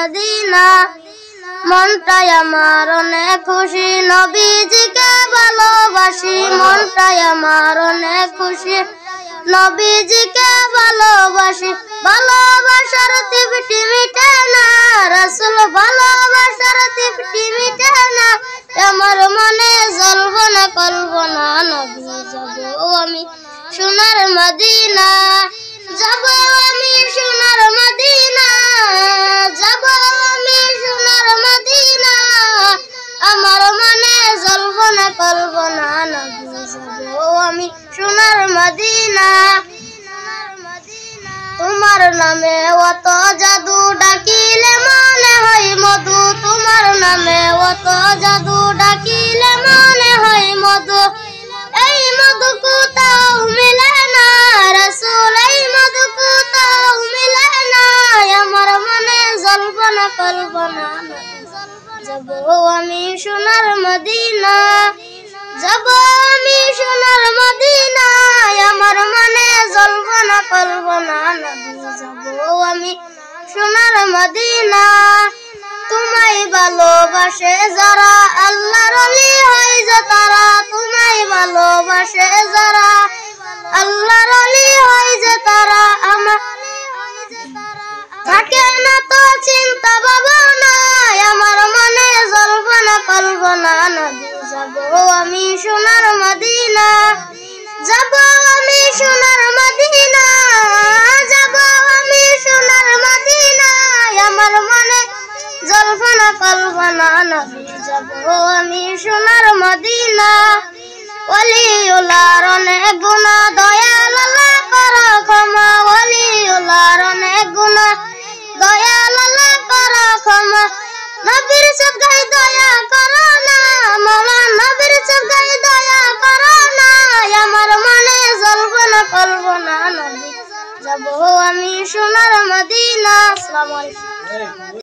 Medina. মনটাই আমার অনেক খুশি, নবীজিকে ভালোবাসি। মনটাই আমার অনেক খুশি, নবীজিকে ভালোবাসি। ভালোবাসার তৃপ্তি মিটে না, রাসূল ভালোবাসার তৃপ্তি মিটে না। আমার মনে জল্পনা কল্পনা, নবী যাবো আমি সোনার মদিনা। যাবো আমি সোনার মদিনা, যাবো আমি সোনার মদিনা। আমার মনে জল্পনা কল্পনা, নবী যাবো আমি সোনার মদিনা। তোমার নামে অত জাদু, ডাকিলে মনে হয় মধু। তোমার নামে অত জাদু, ডাকিলে মনে হয় মধু। এই মধু কোথাও মিলে না, রাসূল এই মধু কোথাও মিলে না। আমার মনে জল্পনা কল্পনা, যাবো আমি সোনার মদিনা। যাবো আমি সোনার মদিনা। আমার মনে জল্পনা কল্পনা, নবী যাবো আমি সোনার মদিনা। তোমায় ভালোবাসে যারা, আল্লাহর ওলি হয় যে তারা। তোমায় ভালোবাসে যারা, আল্লাহর ওলি হয় যে তারা। আমার থাকে না তো চিন্তা ভাবনা, আমার মনে জল্পনা কল্পনা, নবী যাবো আমি সোনার মদিনা। যাবো আমি সোনার মদিনা, যাবো আমি সোনার মদিনা। আমার মনে জল্পনা কল্পনা, নবী যাবো আমি সোনার মদিনা। ওলিউল্লাহর অনেক গুনাহ, দয়াল আল্লাহ করো ক্ষমা। ওলিউল্লাহর অনেক গুনাহ, দয়াল আল্লাহ করো ক্ষমা। নবীর সদকায় দয়া করো না, মাওলা নবীর সদকায় দয়া করো না। আমার মনে জল্পনা কল্পনা, নবী যাবো আমি সোনার মদিনা। আসসালামু আলাইকুম।